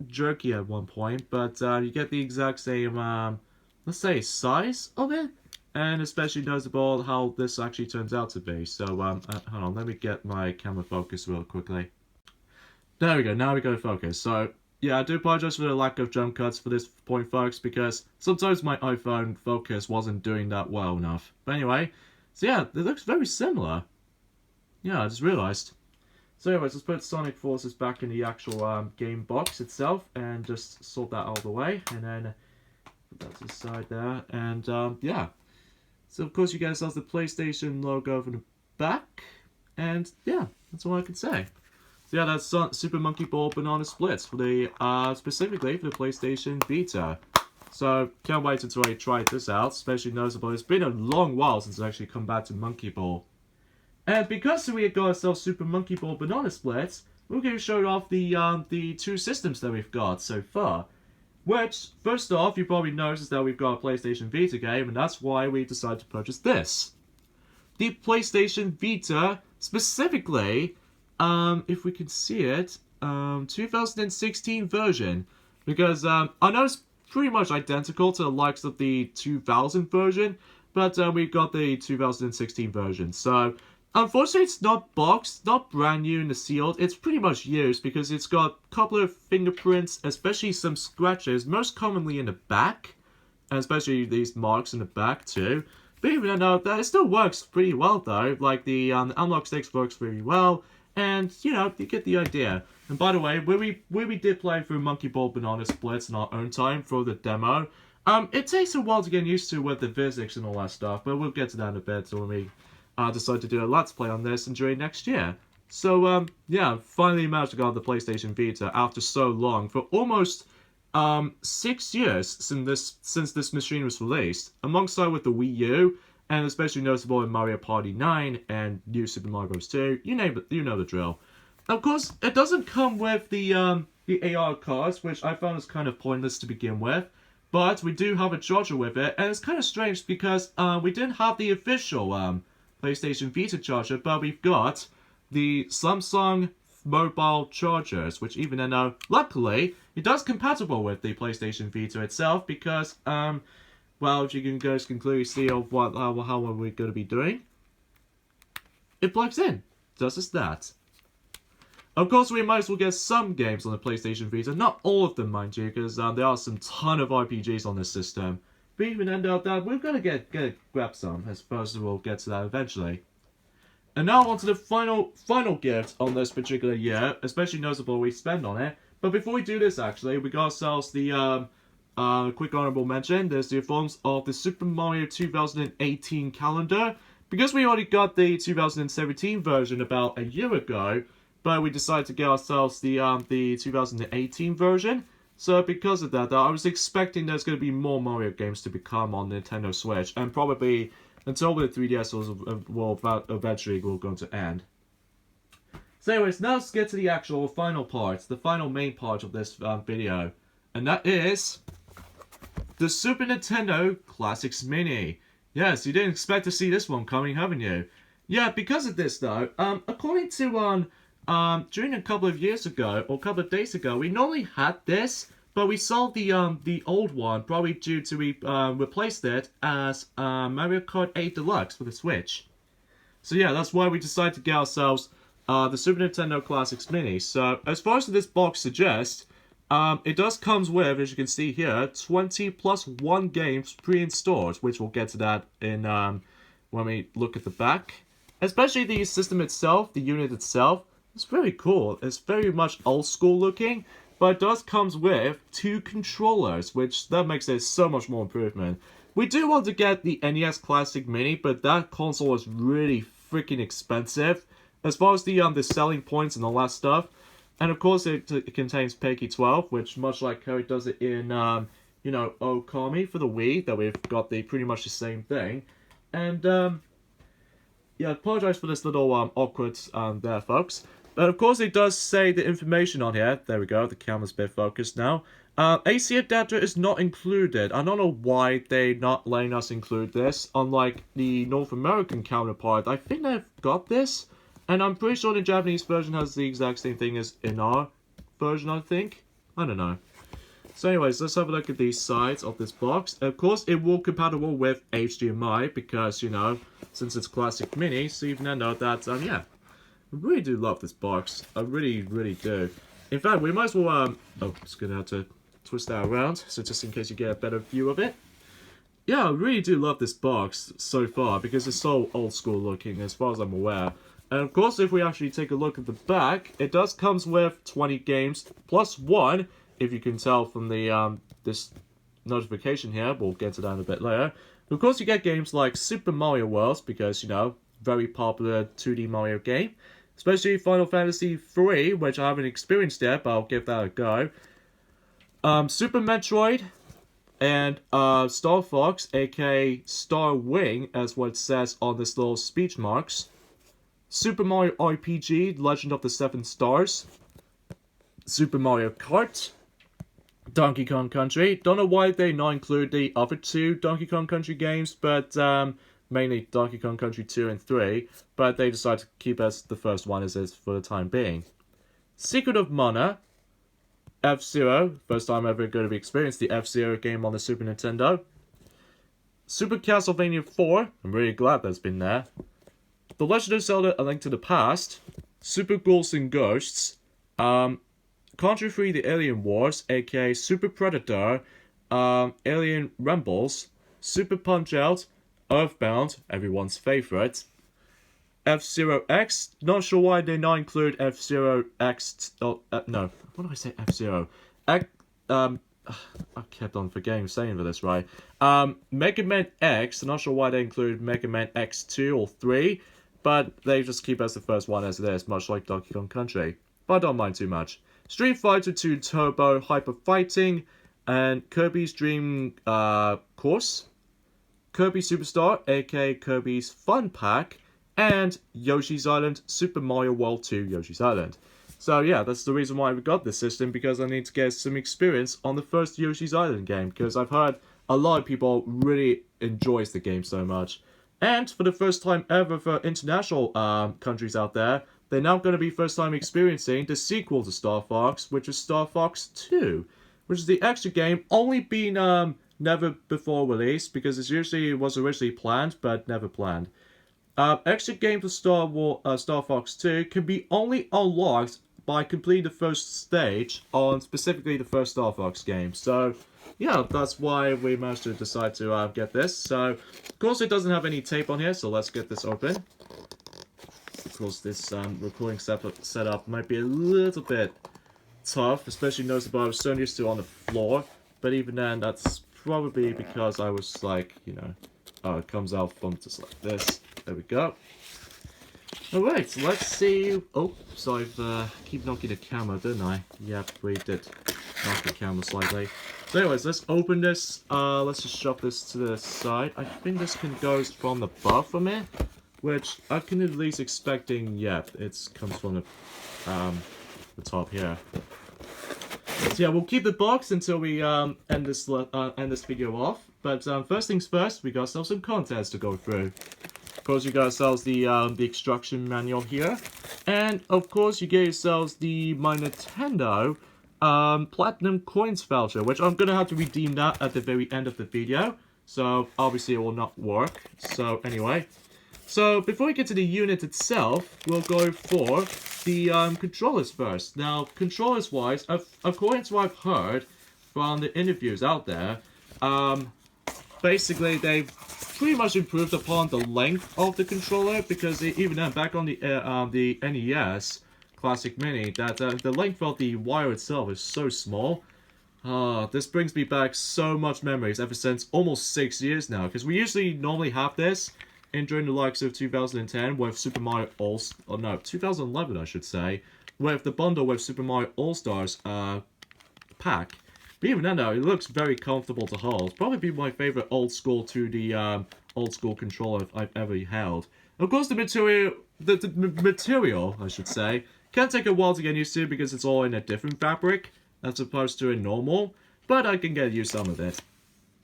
jerky at one point, but you get the exact same, let's say, size of it. And especially noticeable how this actually turns out to be. So, hold on, let me get my camera focus real quickly. There we go, now we go focus. So, yeah, I do apologize for the lack of jump cuts for this point, folks, because sometimes my iPhone focus wasn't doing that well enough. But anyway, so yeah, it looks very similar. Yeah, I just realized. So anyways, let's put Sonic Forces back in the actual game box itself, and just sort that out of the way, and then put that to the side there, and yeah. So of course you get yourselves the PlayStation logo from the back, and yeah, that's all I can say. So yeah, that's Super Monkey Ball Banana Splitz for the specifically for the PlayStation Vita. So can't wait until I try this out, especially noticeable. It's been a long while since I actually come back to Monkey Ball. And because we got ourselves Super Monkey Ball Banana Splitz, we're going to show off the 2 systems that we've got so far. Which, first off, you probably noticed that we've got a PlayStation Vita game, and that's why we decided to purchase this. The PlayStation Vita, specifically, if we can see it, 2016 version. Because I know it's pretty much identical to the likes of the 2000 version, but we've got the 2016 version. So, unfortunately, it's not boxed, not brand new in the sealed. It's pretty much used because it's got a couple of fingerprints, especially some scratches, most commonly in the back, and especially these marks in the back too. But even though that, it still works pretty well though. Like the unlock sticks works really well, and you know you get the idea. And by the way, where we did play through Monkey Ball Banana Splitz in our own time for the demo, it takes a while to get used to with the physics and all that stuff. But we'll get to that in a bit when we decide to do a let's play on this and during next year. So yeah, finally managed to get the PlayStation Vita after so long, for almost 6 years since this machine was released, alongside with the Wii U, and especially noticeable in Mario Party 9 and New Super Mario Bros. 2. You name it, you know the drill. Of course, it doesn't come with the AR cards, which I found is kind of pointless to begin with. But we do have a charger with it, and it's kind of strange because we didn't have the official PlayStation Vita charger, but we've got the Samsung mobile chargers, which even though, luckily, it does compatible with the PlayStation Vita itself because, well, if you guys can clearly see of how we're going to be doing, it plugs in, does just that. Of course, we might as well get some games on the PlayStation Vita, not all of them, mind you, because there are some ton of RPGs on this system. But even that, we're going to grab some, as first of all, get to that eventually. And now on to the final gift on this particular year, especially noticeable we spend on it. But before we do this, actually, we got ourselves the quick honorable mention. There's the forms of the Super Mario 2018 calendar. Because we already got the 2017 version about a year ago, but we decided to get ourselves the 2018 version. So because of that, I was expecting there's going to be more Mario games to become on Nintendo Switch, and probably until the 3DS will eventually going to end. So anyways, now let's get to the actual final part, the final main part of this video. And that is the Super Nintendo Classics Mini. Yes, you didn't expect to see this one coming, haven't you? Yeah, because of this though, according to during a couple of years ago, or a couple of days ago, we not only had this, but we sold the old one, probably due to we replaced it as Mario Kart 8 Deluxe for the Switch. So yeah, that's why we decided to get ourselves the Super Nintendo Classics Mini. So as far as this box suggests, it does comes with, as you can see here, 20 plus 1 games pre-installed, which we'll get to that in when we look at the back. Especially the system itself, the unit itself. It's very cool. It's very much old school looking, but it does comes with 2 controllers, which that makes it so much more improvement. We do want to get the NES Classic Mini, but that console is really freaking expensive as far as the selling points and all that stuff. And of course, it contains Peggy 12, which much like how it does it in you know, Okami for the Wii, that we've got the pretty much the same thing. And yeah, I apologize for this little awkward there, folks. But of course, it does say the information on here. There we go, the camera's a bit focused now. AC adapter is not included. I don't know why they're not letting us include this. Unlike the North American counterpart, I think they've got this. And I'm pretty sure the Japanese version has the exact same thing as in our version, I think. I don't know. So anyways, let's have a look at these sides of this box. Of course, it will compatible with HDMI because, you know, since it's Classic Mini, so even though that, yeah. I really do love this box. I really, really do. In fact, we might as well, oh, just gonna have to twist that around, so just in case you get a better view of it. Yeah, I really do love this box so far, because it's so old school looking, as far as I'm aware. And of course, if we actually take a look at the back, it does comes with 20 games, plus 1, if you can tell from the, this notification here. We'll get to that in a bit later. Of course, you get games like Super Mario World, because, you know, very popular 2D Mario game. Especially Final Fantasy 3, which I haven't experienced yet, but I'll give that a go. Super Metroid, and Star Fox, aka Star Wing, as what it says on this little speech marks. Super Mario RPG, Legend of the Seven Stars. Super Mario Kart. Donkey Kong Country. Don't know why they not include the other 2 Donkey Kong Country games, but mainly Donkey Kong Country 2 and 3, but they decided to keep as the first one as is for the time being. Secret of Mana, F-Zero, first time ever going to be experienced the F-Zero game on the Super Nintendo. Super Castlevania 4, I'm really glad that's been there. The Legend of Zelda: A Link to the Past, Super Ghouls and Ghosts, Country 3 The Alien Wars, aka Super Predator, Alien Rumbles, Super Punch-Out, Earthbound, everyone's favorite. F-Zero X, not sure why they not include F-Zero X, no, what do I say, F-Zero? I kept on forgetting saying this right. Mega Man X, not sure why they include Mega Man X2 or 3, but they just keep as the first one as it is, much like Donkey Kong Country. But I don't mind too much. Street Fighter 2 Turbo Hyper Fighting, and Kirby's Dream Course, Kirby Superstar, aka Kirby's Fun Pack, and Yoshi's Island, Super Mario World 2 Yoshi's Island. So yeah, that's the reason why we got this system, because I need to get some experience on the first Yoshi's Island game, because I've heard a lot of people really enjoys the game so much. And for the first time ever for international countries out there, they're now going to be first time experiencing the sequel to Star Fox, which is Star Fox 2, which is the extra game only been never before released, because it was originally planned, but never planned. Extra game for Star Fox 2 can be only unlocked by completing the first stage on specifically the first Star Fox game. So, yeah, that's why we managed to decide to get this. So, of course, it doesn't have any tape on here, so let's get this open. Of course, this recording setup might be a little bit tough, especially noticeable. I was so used to on the floor, but even then, that's probably because I was like, you know, it comes out from just like this. There we go. Alright, so let's see. Oh, so I've keep knocking the camera, didn't I? Yep, we did knock the camera slightly. So anyways, let's open this. Let's just shove this to the side. I think this can go from the bottom it, which I can at least expecting. Yeah, it comes from the top here. So yeah, we'll keep the box until we end this video off. But first things first, we got ourselves some contents to go through. Of course, you got yourselves the instruction manual here, and of course, you get yourselves the My Nintendo Platinum Coins voucher, which I'm gonna have to redeem that at the very end of the video. So obviously, it will not work. So anyway, so before we get to the unit itself, we'll go for the controllers first. Now, controllers-wise, according to what I've heard from the interviews out there, basically they've pretty much improved upon the length of the controller, because even then, back on the NES Classic Mini, that the length of the wire itself is so small. This brings me back so much memories ever since almost 6 years now, because we usually normally have this during the likes of 2010 with Super Mario 2011 I should say, with the bundle with Super Mario All-Stars pack. But even then, though, it looks very comfortable to hold. Probably be my favorite old school 2D old school controller I've ever held. Of course, the material, I should say, can take a while to get used to because it's all in a different fabric as opposed to a normal, but I can get used to some of it.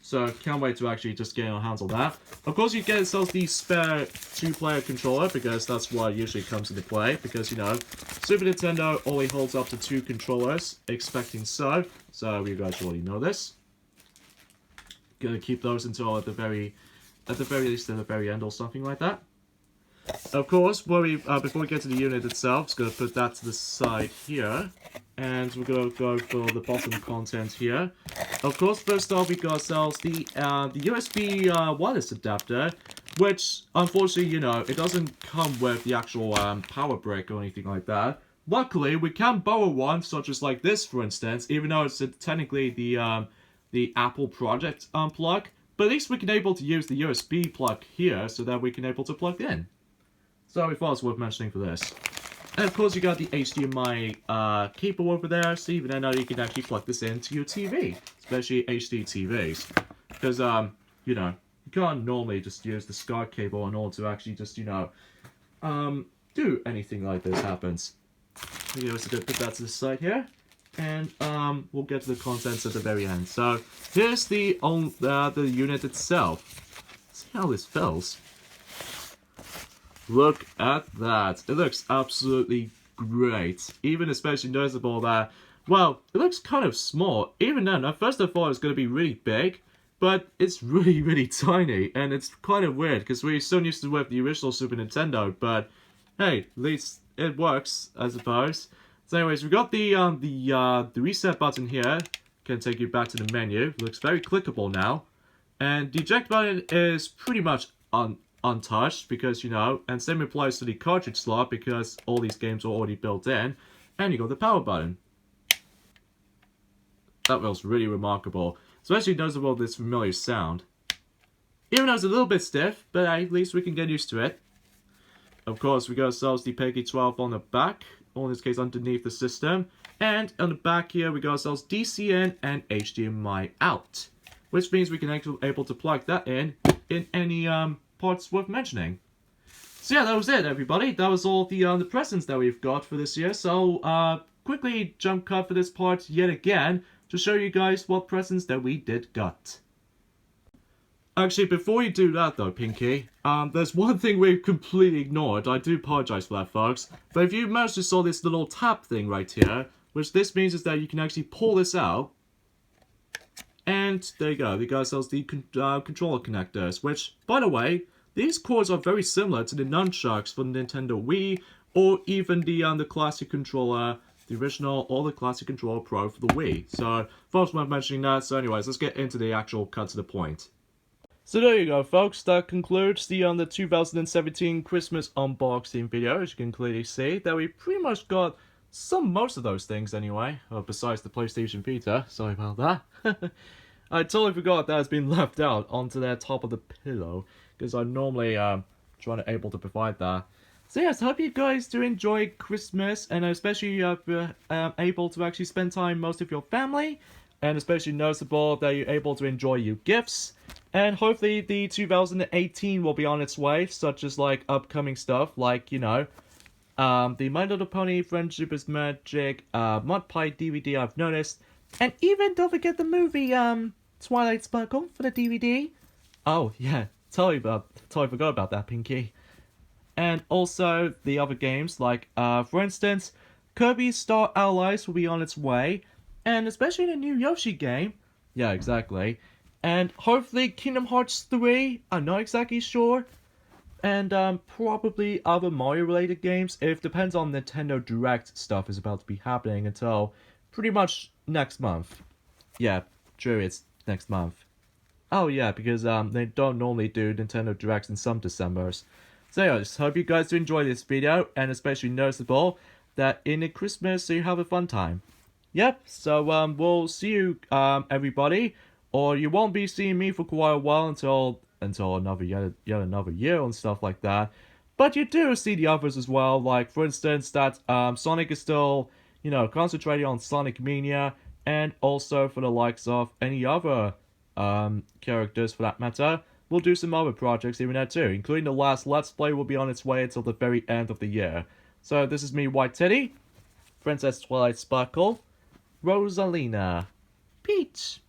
So, can't wait to actually just get our hands on that. Of course, you get yourself the spare 2-player controller, because that's what usually comes into play. Because, you know, Super Nintendo only holds up to 2 controllers, expecting so. So, you guys already know this. Gonna keep those until at the very least at the very end or something like that. Of course, before we get to the unit itself, just gonna put that to the side here. And we're gonna go for the bottom content here. Of course, first off, we got ourselves the USB wireless adapter, which unfortunately, you know, it doesn't come with the actual power brick or anything like that. Luckily, we can borrow one, such as like this, for instance, even though it's technically the Apple project plug. But at least we can able to use the USB plug here, so that we can able to plug in. So we thought it's worth mentioning for this. And of course, you got the HDMI cable over there, so even now you can actually plug this into your TV, especially HD TVs. Because, you know, you can't normally just use the SCART cable in order to actually just, you know, do anything like this happens. So, just gonna put that to the side here, and we'll get to the contents at the very end. So here's the unit itself. Let's see how this feels. Look at that. It looks absolutely great. Even especially noticeable that, well, it looks kind of small. Even then, at first I thought it was going to be really big, but it's really, really tiny. And it's kind of weird, because we're so used to with the original Super Nintendo, but hey, at least it works, I suppose. So anyways, we got the reset button here. Can take you back to the menu. Looks very clickable now. And the eject button is pretty much untouched because, you know, and same applies to the cartridge slot because all these games are already built in. And you got the power button. That was really remarkable. Especially noticeable this familiar sound. Even though it's a little bit stiff, but at least we can get used to it. Of course, we got ourselves the PEGI 12 on the back, or in this case underneath the system. And on the back here, we got ourselves DC in and HDMI out. Which means we can actually able to plug that in any parts worth mentioning. So yeah, that was it, everybody. That was all the presents that we've got for this year. So quickly jump cut for this part yet again to show you guys what presents that we did got. Actually, before you do that though, Pinky, there's one thing we've completely ignored. I do apologize for that, folks. But if you managed to saw this little tap thing right here, which this means is that you can actually pull this out. And there you go, we got ourselves the controller connectors, which, by the way, these cords are very similar to the nunchucks for the Nintendo Wii, or even the classic controller, the original, or the classic controller Pro for the Wii. So, folks, worth mentioning that. So anyways, let's get into the actual cut to the point. So there you go, folks. That concludes the 2017 Christmas unboxing video. As you can clearly see, that we pretty much got most of those things anyway, besides the PlayStation Vita. Sorry about that. I totally forgot that has been left out onto the top of the pillow, because I normally trying to able to provide that. So yes, I hope you guys do enjoy Christmas, and especially able to actually spend time most of your family, and especially noticeable that you're able to enjoy your gifts. And hopefully the 2018 will be on its way, such as like upcoming stuff like, you know, the My Little Pony Friendship is Magic, Mud Pie DVD I've noticed, and even don't forget the movie Twilight Sparkle for the DVD. Oh yeah, totally forgot about that, Pinky. And also the other games like for instance, Kirby Star Allies will be on its way, and especially the new Yoshi game. Yeah, exactly. And hopefully Kingdom Hearts 3, I'm not exactly sure. And probably other Mario related games. It depends on Nintendo Direct stuff is about to be happening until pretty much next month. Yeah, true, it's next month. Oh yeah, because they don't normally do Nintendo Directs in some Decembers. So anyways, hope you guys do enjoy this video, and especially noticeable that in the Christmas so you have a fun time. Yep, so we'll see you everybody. Or you won't be seeing me for quite a while until another yet another year and stuff like that. But you do see the others as well, like for instance that Sonic is still, you know, concentrating on Sonic Mania, and also for the likes of any other characters for that matter. We'll do some other projects even there too, including the last Let's Play will be on its way until the very end of the year. So this is me, White Teddy, Princess Twilight Sparkle, Rosalina, Peach,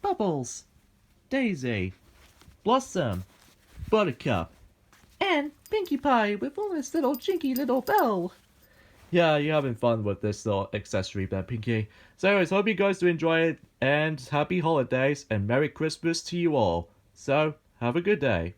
Bubbles, Daisy, Blossom, Buttercup, and Pinkie Pie with all this little jinky little bell. Yeah, you're having fun with this little accessory there, Pinky. So anyways, hope you guys do enjoy it, and happy holidays, and Merry Christmas to you all. So, have a good day.